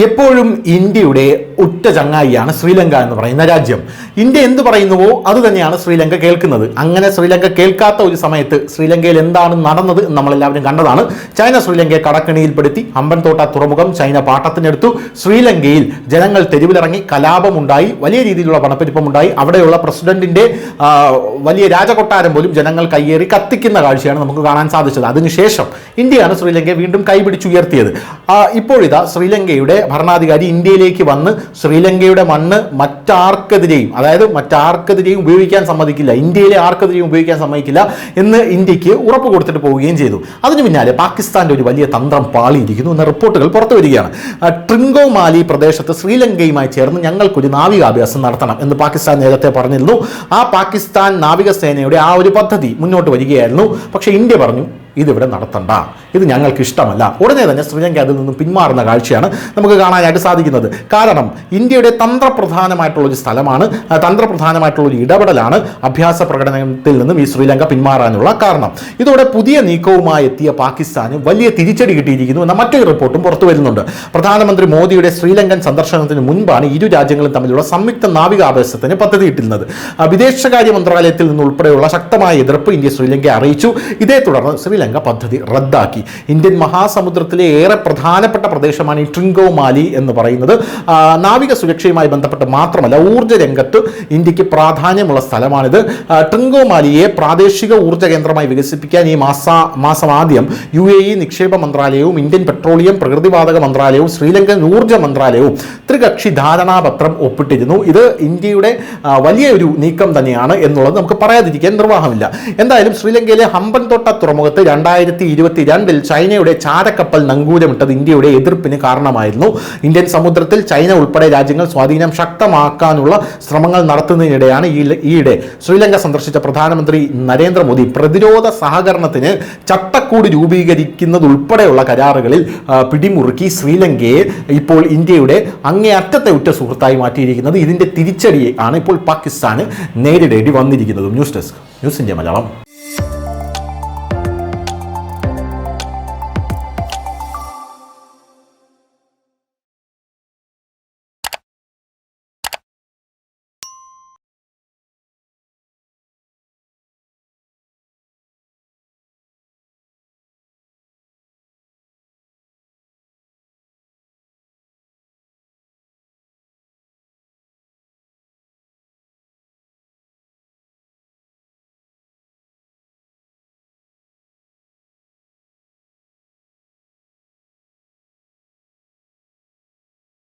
എപ്പോഴും ഇന്ത്യയുടെ ഉറ്റ ചങ്ങായിയാണ് ശ്രീലങ്ക എന്ന് പറയുന്ന രാജ്യം. ഇന്ത്യ എന്ത് പറയുന്നുവോ അത് തന്നെയാണ് ശ്രീലങ്ക കേൾക്കുന്നത്. അങ്ങനെ ശ്രീലങ്ക കേൾക്കാത്ത ഒരു സമയത്ത് ശ്രീലങ്കയിൽ എന്താണ് നടന്നത് നമ്മളെല്ലാവരും കണ്ടതാണ്. ചൈന ശ്രീലങ്കയെ കടക്കണിയിൽപ്പെടുത്തി. ഹമ്പൻതോട്ട തുറമുഖം ചൈന പാട്ടത്തിനെടുത്തു. ശ്രീലങ്കയിൽ ജനങ്ങൾ തെരുവിലിറങ്ങി, കലാപമുണ്ടായി, വലിയ രീതിയിലുള്ള പണപ്പെരുപ്പമുണ്ടായി. അവിടെയുള്ള പ്രസിഡന്റിന്റെ വലിയ രാജകൊട്ടാരം പോലും ജനങ്ങൾ കയ്യേറി കത്തിക്കുന്ന കാഴ്ചയാണ് നമുക്ക് കാണാൻ സാധിച്ചത്. അതിനുശേഷം ഇന്ത്യയാണ് ശ്രീലങ്കയെ വീണ്ടും കൈപിടിച്ചുയർത്തിയത്. ഇപ്പോഴിതാ ശ്രീലങ്കയുടെ ഭരണാധികാരി ഇന്ത്യയിലേക്ക് വന്ന് ശ്രീലങ്കയുടെ മണ്ണ് മറ്റാർക്കെതിരെയും ഉപയോഗിക്കാൻ സമ്മതിക്കില്ല, ഇന്ത്യയിലെ ആർക്കെതിരെയും ഉപയോഗിക്കാൻ സമ്മതിക്കില്ല എന്ന് ഇന്ത്യക്ക് ഉറപ്പ് കൊടുത്തിട്ട് പോവുകയും ചെയ്തു. അതിന് പിന്നാലെ പാകിസ്ഥാന്റെ ഒരു വലിയ തന്ത്രം പാളിയിരിക്കുന്നു എന്ന റിപ്പോർട്ടുകൾ പുറത്തു വരികയാണ്. ട്രിങ്കോമാലി പ്രദേശത്ത് ശ്രീലങ്കയുമായി ചേർന്ന് ഞങ്ങൾക്കൊരു നാവികാഭ്യാസം നടത്തണം എന്ന് പാകിസ്ഥാൻ നേരത്തെ പറഞ്ഞിരുന്നു. ആ പാകിസ്ഥാൻ നാവികസേനയുടെ ആ ഒരു പദ്ധതി മുന്നോട്ട് വരികയായിരുന്നു. പക്ഷേ ഇന്ത്യ പറഞ്ഞു, ഇതിവിടെ നടത്തണ്ട, ഇത് ഞങ്ങൾക്ക് ഇഷ്ടമല്ല. ഉടനെ തന്നെ ശ്രീലങ്ക അതിൽ നിന്നും പിന്മാറുന്ന കാഴ്ചയാണ് നമുക്ക് കാണാനായിട്ട് സാധിക്കുന്നത്. കാരണം ഇന്ത്യയുടെ തന്ത്രപ്രധാനമായിട്ടുള്ളൊരു സ്ഥലമാണ്, തന്ത്രപ്രധാനമായിട്ടുള്ളൊരു ഇടപെടലാണ് അഭ്യാസ പ്രകടനത്തിൽ നിന്നും ഈ ശ്രീലങ്ക പിന്മാറാനുള്ള കാരണം. ഇതോടെ പുതിയ നീക്കവുമായി എത്തിയ പാകിസ്ഥാന് വലിയ തിരിച്ചടി കിട്ടിയിരിക്കുന്നു എന്ന മറ്റൊരു റിപ്പോർട്ടും പുറത്തു വരുന്നുണ്ട്. പ്രധാനമന്ത്രി മോദിയുടെ ശ്രീലങ്കൻ സന്ദർശനത്തിന് മുൻപാണ് ഇരു രാജ്യങ്ങളും തമ്മിലുള്ള സംയുക്ത നാവികാഭ്യാസത്തിന് പദ്ധതിയിട്ടിരുന്നത്. വിദേശകാര്യ മന്ത്രാലയത്തിൽ നിന്നുൾപ്പെടെയുള്ള ശക്തമായ എതിർപ്പ് ഇന്ത്യ ശ്രീലങ്കയെ അറിയിച്ചു. ഇതേ തുടർന്ന് ശ്രീലങ്ക പദ്ധതി റദ്ദാക്കി. ഇന്ത്യൻ മഹാസമുദ്രത്തിലെ ഏറെ പ്രധാനപ്പെട്ട പ്രദേശമാണ് ഈ ട്രിങ്കോമാലി എന്ന് പറയുന്നത്. നാവിക സുരക്ഷയുമായി ബന്ധപ്പെട്ട് മാത്രമല്ല, ഊർജ്ജ രംഗത്ത് ഇന്ത്യക്ക് പ്രാധാന്യമുള്ള സ്ഥലമാണിത്. ട്രിങ്കോമാലിയെ പ്രാദേശിക ഊർജ്ജ കേന്ദ്രമായി വികസിപ്പിക്കാൻ ഈ മാസം ആദ്യം UAE നിക്ഷേപ മന്ത്രാലയവും ഇന്ത്യൻ പെട്രോളിയം പ്രകൃതിവാതക മന്ത്രാലയവും ശ്രീലങ്കൻ ഊർജ്ജ മന്ത്രാലയവും ത്രികക്ഷി ധാരണാപത്രം ഒപ്പിട്ടിരുന്നു. ഇത് ഇന്ത്യയുടെ വലിയൊരു നീക്കം തന്നെയാണ് എന്നുള്ളത് നമുക്ക് പറയാതിരിക്കാൻ നിർവാഹമില്ല. എന്തായാലും ശ്രീലങ്കയിലെ ഹമ്പൻതോട്ട തുറമുഖത്ത് 2022 ചൈനയുടെ ചാരക്കപ്പൽ നങ്കൂരമിട്ടത് ഇന്ത്യയുടെ എതിർപ്പിന് കാരണമായിരുന്നു. ഇന്ത്യൻ സമുദ്രത്തിൽ ചൈന ഉൾപ്പെടെ രാജ്യങ്ങൾ സ്വാധീനം ശക്തമാക്കാനുള്ള ശ്രമങ്ങൾ നടത്തുന്നതിനിടെയാണ് ഈയിടെ ശ്രീലങ്ക സന്ദർശിച്ച പ്രധാനമന്ത്രി നരേന്ദ്രമോദി പ്രതിരോധ സഹകരണത്തിന് ചട്ടക്കൂട് രൂപീകരിക്കുന്നതുൾപ്പെടെയുള്ള കരാറുകളിൽ പിടിമുറുക്കി ശ്രീലങ്കയെ ഇപ്പോൾ ഇന്ത്യയുടെ അങ്ങേയറ്റത്തെ ഉറ്റ സുഹൃത്തായി മാറ്റിയിരിക്കുന്നത്. ഇതിന്റെ തിരിച്ചടിയെ ആണ് ഇപ്പോൾ പാകിസ്ഥാന് നേരിടേണ്ടി വന്നിരിക്കുന്നത്. News desk, news India Malayalam.